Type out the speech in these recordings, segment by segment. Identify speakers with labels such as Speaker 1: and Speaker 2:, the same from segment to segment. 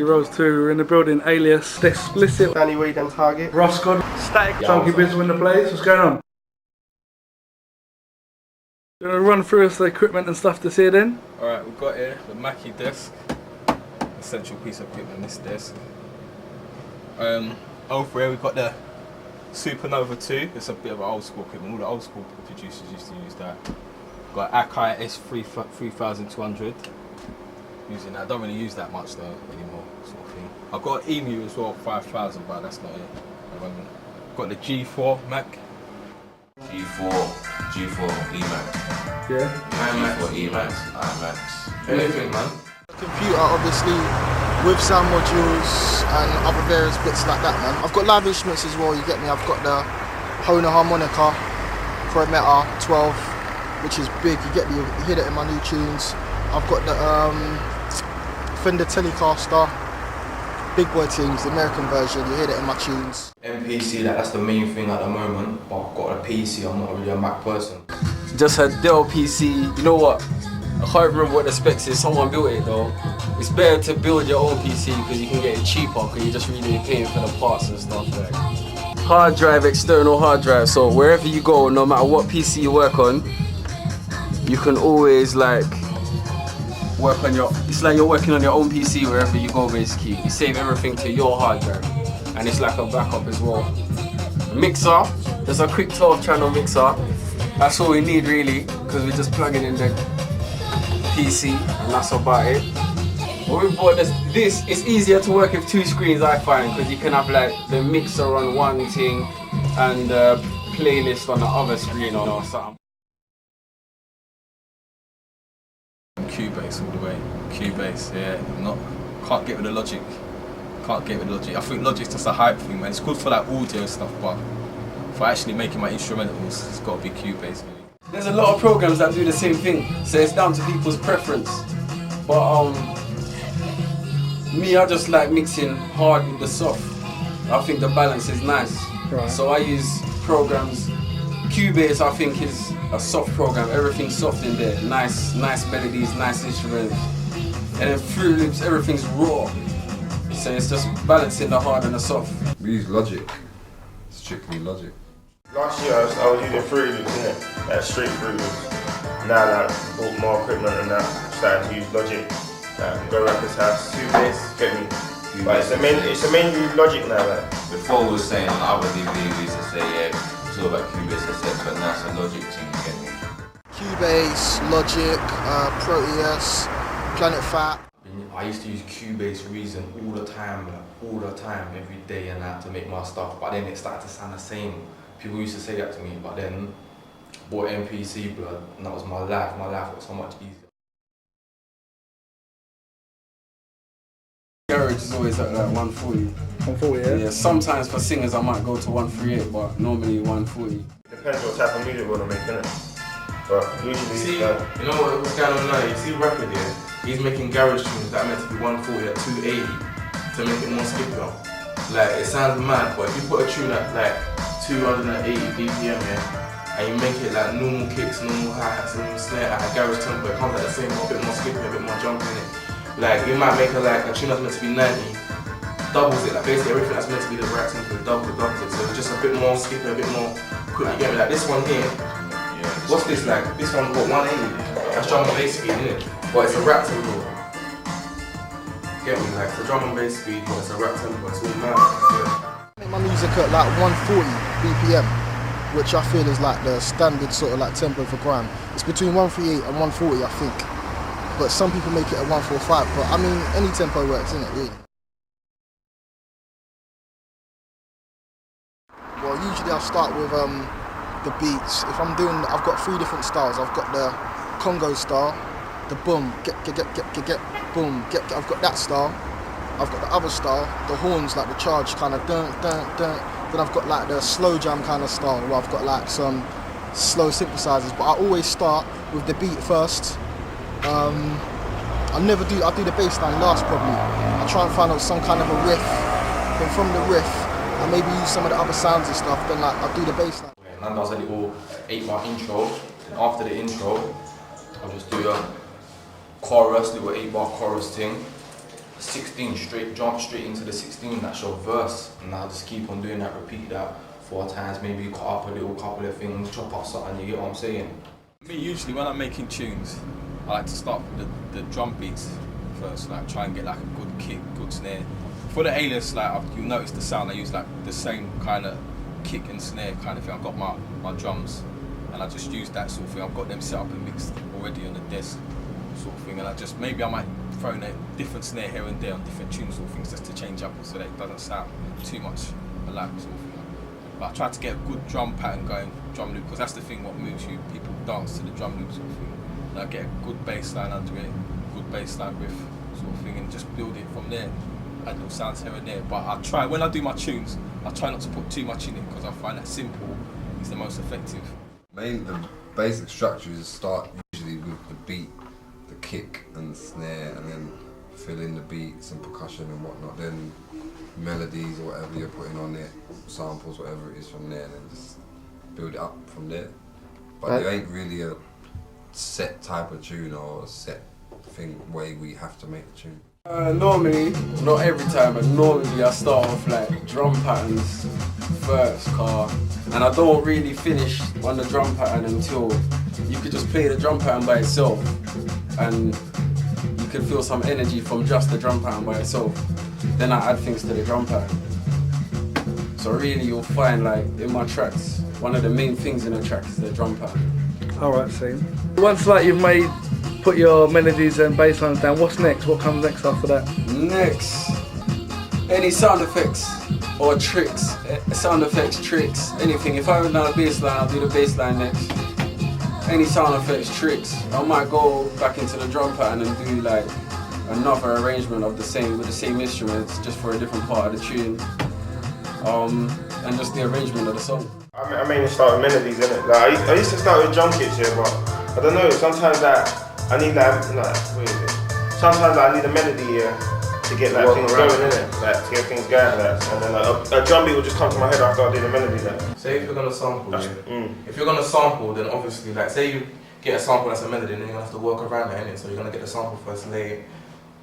Speaker 1: Roadz 2, we're in the building. Alias, Dexplicit,
Speaker 2: Danny Wade and Target,
Speaker 1: Ruff, Sqwad, Statik, Chunky Bizzle in the place. What's going on? We're gonna run through the equipment and stuff to see it in.
Speaker 3: Alright, we've got here the Mackie desk, essential piece of equipment, this desk. Over here we've got the Supernova 2, it's a bit of an old school equipment, all the old school producers used to use that. Got Akai S3200, using that, I don't really use that much though anymore, sort of thing. I've got EMU as well, 5000, but that's not it. Got the G4 Mac.
Speaker 4: G4 EMAX.
Speaker 1: Yeah.
Speaker 4: G4 EMAX, IMAX. Anything, man.
Speaker 2: computer obviously with sound modules and other various bits like that, man. I've got live instruments as well, you get me. I've got the Hohner harmonica, Pro Meta 12, which is big, you get me, you hear it in my new tunes. I've got the Fender Telecaster, big boy tunes, the American version, you hear it in my tunes.
Speaker 4: MPC, that's the main thing at the moment, but I've got a PC, I'm not really a Mac person.
Speaker 5: Just a Dell PC, you know what? I can't remember what the specs is, someone built it though. It's better to build your own PC because you can get it cheaper because you're just really paying for the parts and stuff like. Hard drive, external hard drive, so wherever you go, no matter what PC you work on, you can always like work on your, it's like you're working on your own PC wherever you go basically. You save everything to your hard drive and it's like a backup as well. Mixer, there's a quick 12 channel mixer. That's all we need really because we just plug it in the PC and that's about it. But we bought this, it's easier to work with two screens I find because you can have like the mixer on one thing and the playlist on the other screen or something.
Speaker 3: Cubase all the way. Cubase, yeah. Can't get with the Logic. Can't get with the Logic. I think Logic's just a hype thing, man. It's good for like audio and stuff, but for actually making my instrumentals, it's got to be Cubase. Really.
Speaker 5: There's a lot of programs that do the same thing, so it's down to people's preference. But me, I just like mixing hard with the soft. I think the balance is nice.
Speaker 1: Right.
Speaker 5: So I use programs. Cubase, I think, is a soft program. Everything's soft in there. Nice melodies, nice instruments. And then Fruit Loops, everything's raw. So it's just balancing the hard and the soft.
Speaker 6: We use Logic. It's strictly Logic.
Speaker 2: Last year I was using Fruit Loops, innit? Like straight Fruit Loops. Now like bought more equipment and that, started to use Logic. Go Rapper's house, Cubase, get me. But it's the main Logic now. Like.
Speaker 4: Before we were saying on other DVD, we used to say, yeah, it's all about Cubase, etc., but now it's a Logic thing, you get me?
Speaker 2: Cubase, Logic, Proteus, Planet Fat.
Speaker 4: I used to use Cubase Reason all the time, every day and that to make my stuff, but then it started to sound the same. People used to say that to me, but then bought MPC, blood, and that was my life was so much easier.
Speaker 5: Garage is always at like 140.
Speaker 1: 140, yeah?
Speaker 5: Yeah, sometimes for singers I might go to 138, but normally 140.
Speaker 2: Depends what type of music we want to make, innit? But usually,
Speaker 7: see, you know what's going on now? You see Rapper here, he's making garage tunes that are meant to be 140 at 280 to make it more skippier. Like, it sounds mad, but if you put a tune at like 280 BPM here, and you make it like normal kicks, normal hi-hats, normal snare at a garage tempo, it comes at the same, a bit more skippy, a bit more jump in it. Like, you might make a tune that's meant to be 90, doubles it, like basically everything that's meant to be the right tempo, doubles it, so it's just a bit more skippy, a bit more quick, you get me? Like this one here, what's this like? This one's got 180, that's drum and bass speed, innit? But it's a rap tempo. Get me? Like, it's a drum and bass speed, but it's a rap tempo, it's all mad.
Speaker 2: I make my music at like 140 BPM, which I feel is like the standard sort of like tempo for grime. It's between 138 and 140, I think. But some people make it at 145, but I mean, any tempo works, innit, really? Well, usually I'll start with the beats. If I'm doing, I've got 3 different styles. I've got the Congo style, the boom, get, boom, get. I've got that style. I've got the other style, the horns, like the charge kind of dun, dun, dun. Then I've got like the slow jam kind of style, where I've got like some slow synthesizers. But I always start with the beat first. I do the bass line last probably. I try and find out some kind of a riff. Then from the riff, I maybe use some of the other sounds and stuff. Then like I'll do the bass line.
Speaker 7: And then does a little 8-bar intro. And after the intro, I'll just do a chorus, little 8-bar chorus thing.
Speaker 4: 16 straight, jump straight into the 16, that's your verse. And I'll just keep on doing that, repeat that 4 times, maybe cut up a little couple of things, chop up something, you get what I'm saying?
Speaker 3: Me, usually when I'm making tunes, I like to start with the drum beats first, like try and get like a good kick, good snare. For the Alias, like you'll notice the sound, I use like the same kind of kick and snare kind of thing. I've got my drums and I just use that sort of thing. I've got them set up and mixed already on the desk sort of thing, and maybe I might throw in a different snare here and there on different tunes sort of things just to change up so that it doesn't sound too much alike sort of thing. But I try to get a good drum pattern going, drum loop, because that's the thing what moves you. People dance to the drum loop sort of thing. And I get a good bass line under it, good bass line riff sort of thing, and just build it from there. Add little sounds here and there. But I try, when I do my tunes, I try not to put too much in it because I find that simple is the most effective.
Speaker 6: The basic structure is start usually with the beat, the kick and the snare, and then fill in the beats and percussion and whatnot. Then melodies or whatever you're putting on it, samples, whatever it is from there, and then just build it up from there. But there ain't really a set type of tune or a set way we have to make the tune.
Speaker 5: Normally, not every time, but normally I start off like drum patterns first, and I don't really finish on the drum pattern until you could just play the drum pattern by itself, and you can feel some energy from just the drum pattern by itself. Then I add things to the drum pattern. So really, you'll find like in my tracks, one of the main things in the track is the drum pattern.
Speaker 1: Alright, same. Once like you've put your melodies and bass lines down, what's next? What comes next after that?
Speaker 5: Next, any sound effects or tricks, tricks, anything. If I haven't done a bass line, I'll do the bass line next. Any sound effects, tricks. I might go back into the drum pattern and do like another arrangement of with the same instruments, just for a different part of the tune, and just the arrangement of the song.
Speaker 7: I mainly start with melodies, innit? Like I used to start with drum kits, yeah, but I don't know. Sometimes I need Sometimes I need a melody, yeah, to get like things going, innit? Like to get things going, like, and then like, a drum beat will just come to my head after I do the melody. Like.
Speaker 3: Say if you're gonna sample, if you're gonna sample, then obviously, like, say you get a sample that's a melody, then you're gonna have to work around it, innit? So you're gonna get the sample first, lay it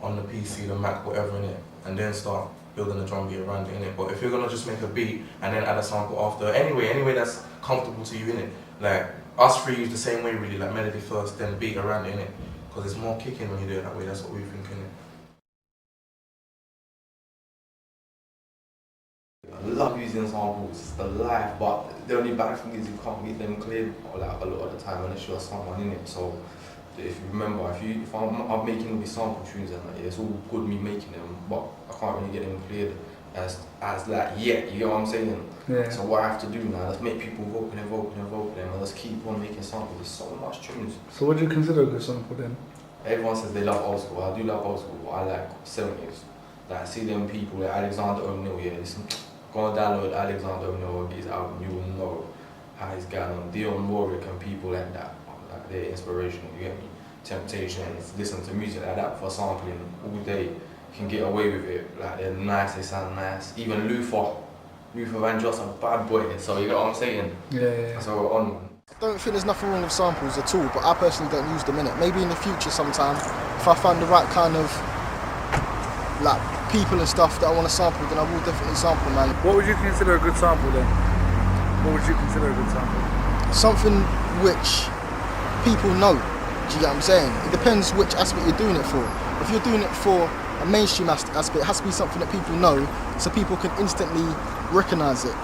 Speaker 3: on the PC, the Mac, whatever, innit? And then start building the drum beat around it, innit? But if you're gonna just make a beat and then add a sample after, anyway that's comfortable to you, innit? Like us three use the same way, really, like melody first, then beat around it, innit? Because it's more kicking when you do it that way. That's what we think, innit?
Speaker 4: I love using samples, it's the life, but the only bad thing is you can't get them cleared like a lot of the time unless you're someone in it. So if you remember, if I'm making these sample tunes and like, it's all good me making them, but I can't really get them cleared as like yet, you know what I'm saying?
Speaker 1: Yeah.
Speaker 4: So what I have to do now is make people vocal and let's keep on making samples. There's so much tunes.
Speaker 1: So what do you consider a good sample then?
Speaker 4: Everyone says they love old school. I do love old school, but I like 70s. Like I see them people like Alexander O'Neill, yeah, listen, go and download Alexander O'Neill, his album, you will know how he's going on. Dion Warwick and people like that, like they're inspirational, you get me? Temptations, listen to music like that for sampling all day. You can get away with it, like they're nice, they sound nice. Even Luther Vandross, a bad boy, so you get what I'm saying?
Speaker 1: Yeah.
Speaker 4: So we're on.
Speaker 2: I don't think there's nothing wrong with samples at all, but I personally don't use them in it. Maybe in the future sometime, if I find the right kind of like people and stuff that I want to sample, then I will definitely sample, man.
Speaker 1: What would you consider a good sample then? What would you consider a good sample?
Speaker 2: Something which people know. Do you get what I'm saying? It depends which aspect you're doing it for. If you're doing it for a mainstream aspect, it has to be something that people know, so people can instantly recognise it.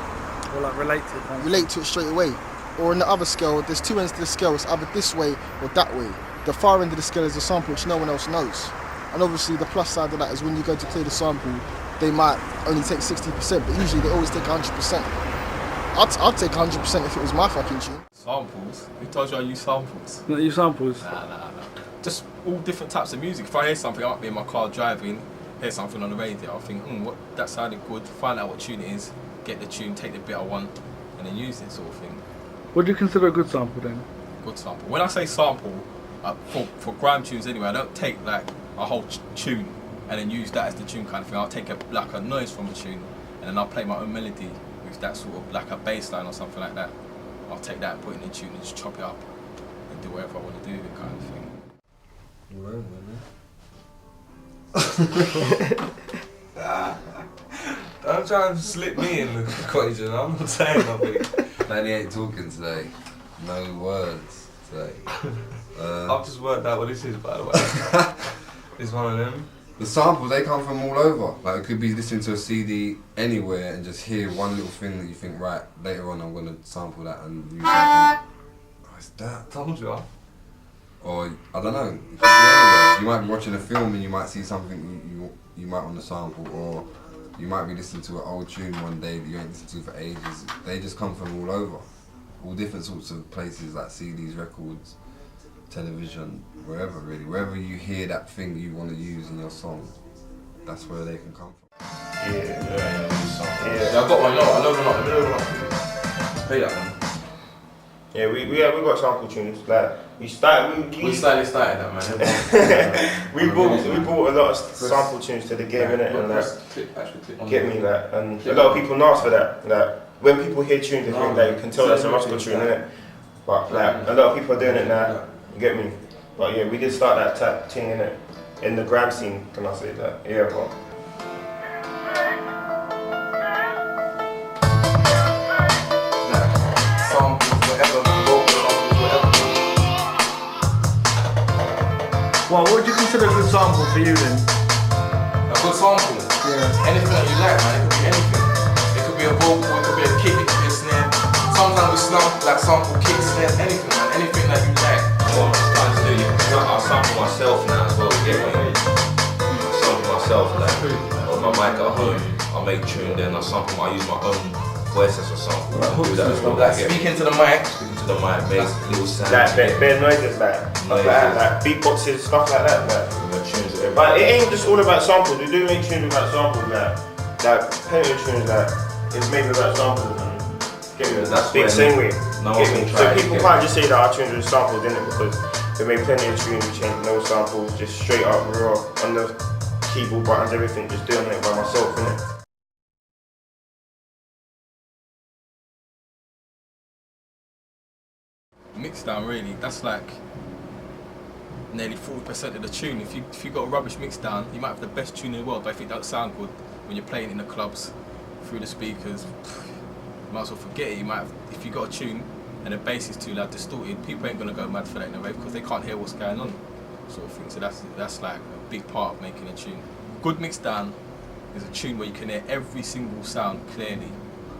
Speaker 1: Or like relate to it.
Speaker 2: Relate to it straight away. Or in the other scale, there's two ends to the scale, it's either this way or that way. The far end of the scale is a sample which no one else knows. And obviously the plus side of that is when you go to clear the sample, they might only take 60%, but usually they always take 100%. I'd take 100% if it was my fucking tune.
Speaker 3: Samples? Who told you I use samples?
Speaker 1: Not use samples?
Speaker 3: Nah. Just all different types of music. If I hear something, I might be in my car driving, hear something on the radio, I'll think, that sounded good, find out what tune it is, get the tune, take the bit I want, and then use it sort of thing.
Speaker 1: What do you consider a good sample then?
Speaker 3: Good sample. When I say sample, for grime tunes anyway, I don't take like a whole tune and then use that as the tune kind of thing. I'll take a noise from a tune and then I'll play my own melody with that sort of like a bass line or something like that. I'll take that and put it in a tune and just chop it up and do whatever I want to do with it kind of thing. Don't try and slip me in the equation. I'm not saying nothing.
Speaker 6: Man, he ain't talking today. No words today.
Speaker 3: I've just worked out what this is, by the way. It's one of them.
Speaker 6: The samples, they come from all over. Like, it could be listening to a CD anywhere and just hear one little thing that you think, right, later on I'm going to sample that and you think, oh, it's that.
Speaker 3: Told you.
Speaker 6: Or, I don't know, it could be anywhere. You might be watching a film and you might see something you might want to sample, or you might be listening to an old tune one day that you ain't listened to for ages. They just come from all over. All different sorts of places, like CDs, records, television, wherever really. Wherever you hear that thing you want to use in your song, that's where they can come from.
Speaker 7: Yeah.
Speaker 3: Yeah, I've got one. No, I know not. Let me know not. Play that one.
Speaker 7: Yeah, we got sample tunes. Like we started
Speaker 3: started that, man.
Speaker 7: we brought a lot of sample tunes to the game, innit? And like, get me that. And a lot of people ask for that. Like when people hear tunes, they think that you can tell that's a Roscoe tune, innit? But like a lot of people are doing it now. You get me? But yeah, we did start that type thing, innit? In the gram scene, can I say that? Yeah, bro.
Speaker 1: Well, what would you consider a good sample for you then?
Speaker 3: A good sample?
Speaker 1: Yeah.
Speaker 3: Anything that you like, man. It could be anything. It could be a vocal, it could be a kick, it could be a snare. Sometimes we sample kick, snares, anything, man. Anything that you like.
Speaker 4: What I'm trying to do, I sample myself now as well, you get me? I sample myself, like, on my mic at home, I make tune, then I use my own voice as a sample. I do that as well.
Speaker 3: Like speaking to the mic.
Speaker 4: To the mic, make little sounds.
Speaker 7: Like bare noises, like stuff like that, like beatboxes, stuff like that. But it ain't just all about samples. We do make tunes about samples, like plenty of tunes like it's made without samples. And get me? That's big same way. Get me? So people can't just say that our tunes are samples, innit? Because we made plenty of tunes, we changed no samples, just straight up raw on the keyboard buttons, everything, just doing it by myself, innit?
Speaker 3: Mixdown really, that's like nearly 40% of the tune. If you got a rubbish mixdown, you might have the best tune in the world, but if it don't sound good when you're playing in the clubs through the speakers, you might as well forget it. You might have, if you got a tune and the bass is too loud, distorted, people ain't gonna go mad for that in a rave because they can't hear what's going on, sort of thing. So that's like a big part of making a tune. Good mixdown is a tune where you can hear every single sound clearly.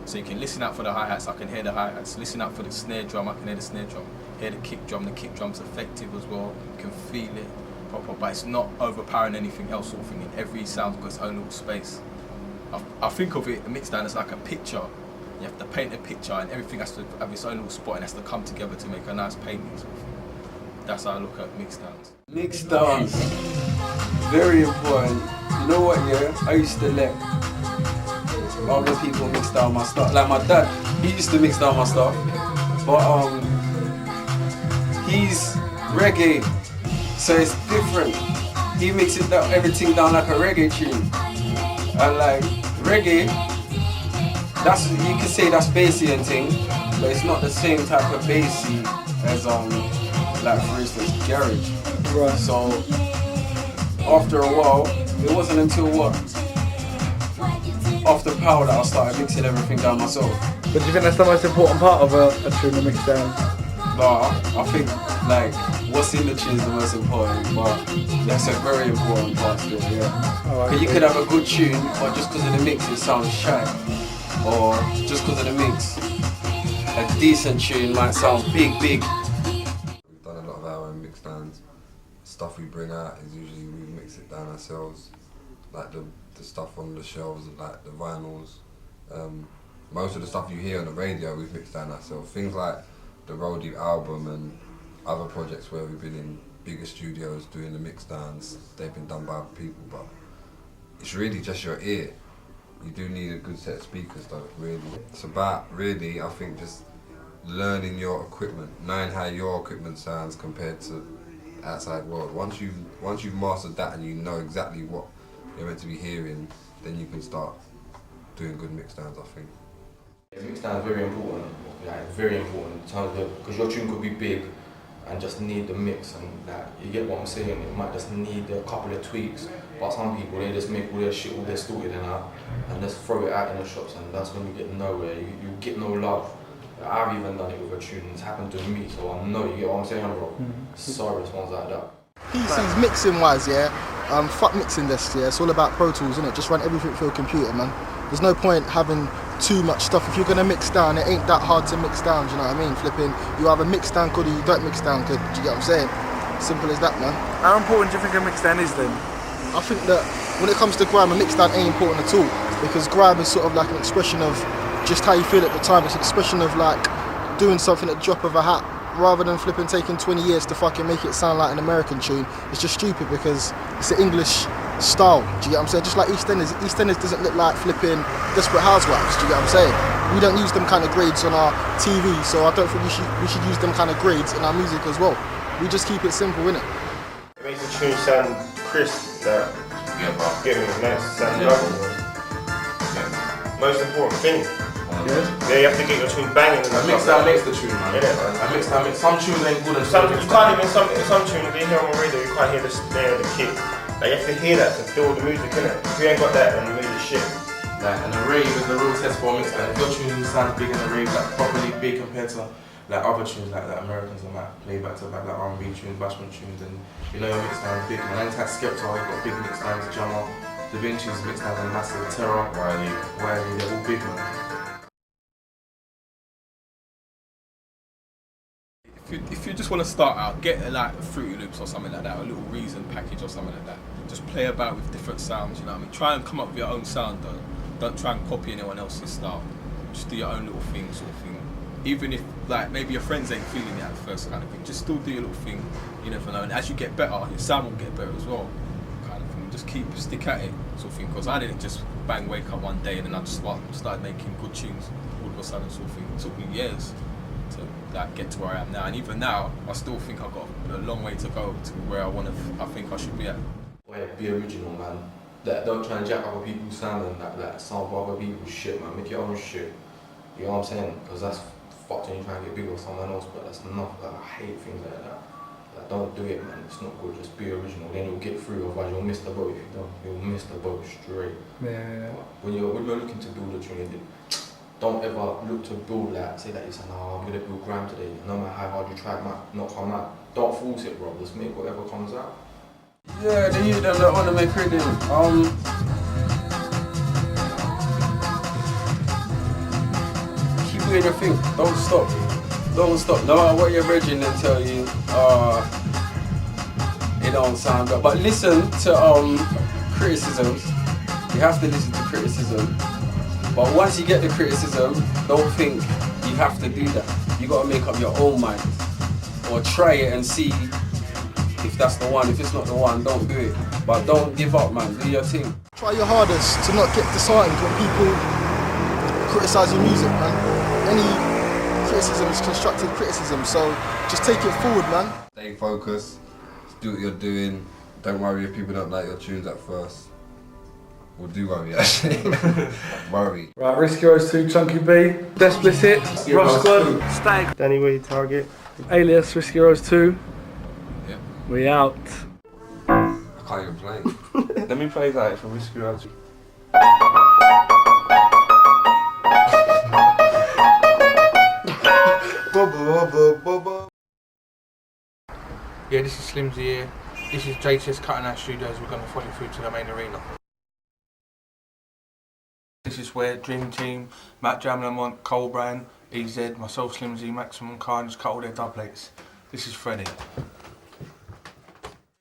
Speaker 3: So you can listen out for the hi-hats, I can hear the hi-hats. Listen out for the snare drum, I can hear the snare drum. Hear the kick drum's effective as well. You can feel it proper, but it's not overpowering anything else sort of thing. Every sound's got its own little space. I think of it, a mixdown as like a picture. You have to paint a picture and everything has to have its own little spot and has to come together to make a nice painting sort of thing. That's how I look at mixdowns.
Speaker 5: Mixdowns, very important. You know what, yeah? I used to let other people mix down my stuff. Like my dad, he used to mix down my stuff, but he's reggae, so it's different. He mixes everything down like a reggae tune, and like reggae, that's, you can say that's bassy and thing, but it's not the same type of bassy as like for instance garage.
Speaker 1: Right.
Speaker 5: So after a while, it wasn't until after Power that I started mixing everything down myself.
Speaker 1: But do you think that's the most important part of a tune, the mixdown?
Speaker 5: No, I think like what's in the tune is the most important, but that's a very important part still, yeah. Because you could have a good tune, but just because of the mix it sounds shy. Or just because of the mix, a decent tune might sound big.
Speaker 6: We've done a lot of our own mixdowns. Stuff we bring out is usually we mix it down ourselves. Like the stuff on the shelves, like the vinyls. Most of the stuff you hear on the radio we've mixed down ourselves. Things like the Roadz album and other projects where we've been in bigger studios doing the mixdowns, they've been done by other people, but it's really just your ear. You do need a good set of speakers though, really. It's about, really, I think, just learning your equipment, knowing how your equipment sounds compared to the outside world. Once you've mastered that and you know exactly what you're meant to be hearing, then you can start doing good mixdowns, I think.
Speaker 4: Mixdown is very important, like very important in terms of, because your tune could be big and just need the mix, and that you get what I'm saying. It might just need a couple of tweaks. But some people, they just make all their shit all distorted and just throw it out in the shops, and that's when you get nowhere. You get no love. I've even done it with a tune. It's happened to me, so I know, you get what I'm saying, bro. Sorry, it's ones like that.
Speaker 2: PCs mixing wise, yeah. Fuck mixing desks, yeah. It's all about Pro Tools, innit? Just run everything through a computer, man. There's no point having too much stuff. If you're gonna mix down, it ain't that hard to mix down. Do you know what I mean? Flipping, you either mix down good or you don't mix down good. Do you get what I'm saying? Simple as that, man.
Speaker 1: How important do you think a mix down is then?
Speaker 2: I think that when it comes to grime, a mix down ain't important at all, because grime is sort of like an expression of just how you feel at the time. It's an expression of like doing something at the drop of a hat, rather than flipping taking 20 years to fucking make it sound like an American tune. It's just stupid because it's an English style. Do you get what I'm saying? Just like EastEnders. EastEnders doesn't look like flipping Desperate Housewives. Do you get what I'm saying? We don't use them kind of grades on our TV, so I don't think we should use them kind of grades in our music as well. We just keep it simple, innit?
Speaker 8: It makes the tune sound crisp, like, get me, man, sound lovely. Most important thing. Yeah, you have to get your tune banging.
Speaker 7: I mix the tune, man. I mix. Some tunes ain't good and
Speaker 8: you can't even, some tunes, you hear on the radio, you can't hear the snare, the kick. Like, you have to hear that to feel the music, innit? If you ain't got that, then the music shit.
Speaker 7: Like, and the rave is the real test for a mix. Like, if your tune sounds big in the rave, like properly big compared to like other tunes like Americans and like play back to back like R&B tunes, bashment tunes, and you know your mix down's big. Man, anytime Skepta, you've got big mix downs, Jammer, Da Vinci's mix downs are massive, Terror, Wiley, they're all big, man.
Speaker 3: If you just want to start out, get like Fruity Loops or something like that, or a little Reason package or something like that. Just play about with different sounds, you know what I mean? Try and come up with your own sound though. Don't try and copy anyone else's style. Just do your own little thing, sort of thing. Even if like maybe your friends ain't feeling it at first kind of thing, just still do your little thing, you never know. And as you get better, your sound will get better as well, kind of thing. Just stick at it, sort of thing, because I didn't just bang wake up one day and then I just started making good tunes all of a sudden, sort of thing. It took me years to like get to where I am now, and even now I still think I've got a long way to go to where I think I should be at.
Speaker 4: Be original, man. Don't try and jack other people's sound and like sample other people's shit, man. Make your own shit. You know what I'm saying? Because that's fucked when you try and get big with someone else, but that's not. Like, I hate things like that. Like, don't do it, man. It's not good. Just be original. Then you'll get through. Otherwise, you'll miss the boat. If you don't, you'll miss the boat straight.
Speaker 1: Yeah.
Speaker 4: When you're looking to build a tune, don't ever look to build like, say that you say, no, I'm gonna build grime today. No matter how hard you try, it might not come out. Don't force it, bro. Just make whatever comes out.
Speaker 5: Yeah, the youth them that wanna make rhythm. Keep doing your thing. Don't stop. Don't stop. No matter what your brethren then tell you, it don't sound good. But listen to criticisms. You have to listen to criticism. But once you get the criticism, don't think you have to do that. You gotta make up your own mind. Or try it and see if that's the one. If it's not the one, don't do it. But don't give up, man. Do your thing.
Speaker 2: Try your hardest to not get disheartened when people criticise your music, man. Any criticism is constructive criticism, so just take it forward, man.
Speaker 6: Stay focused, do what you're doing. Don't worry if people don't like your tunes at first. Well, do worry actually. Worry.
Speaker 1: Right, Risky Rose 2, Chunky B, Dexplicit, Ruff Sqwad, Statik,
Speaker 8: Danny, where you target?
Speaker 1: Alias, Risky Rose 2.
Speaker 3: Yeah.
Speaker 1: We out.
Speaker 6: I can't even play.
Speaker 7: Let me play that for Risky Roadz.
Speaker 9: Yeah, this is Slimzy here. This is JTS Cutting Out Studios. We're going to follow you through to the main arena. This is where Dream Team, Matt Jamlamont, Cole Brand, EZ, myself Slimzy, Maximum Khan just cut all their dub plates. This is Freddie.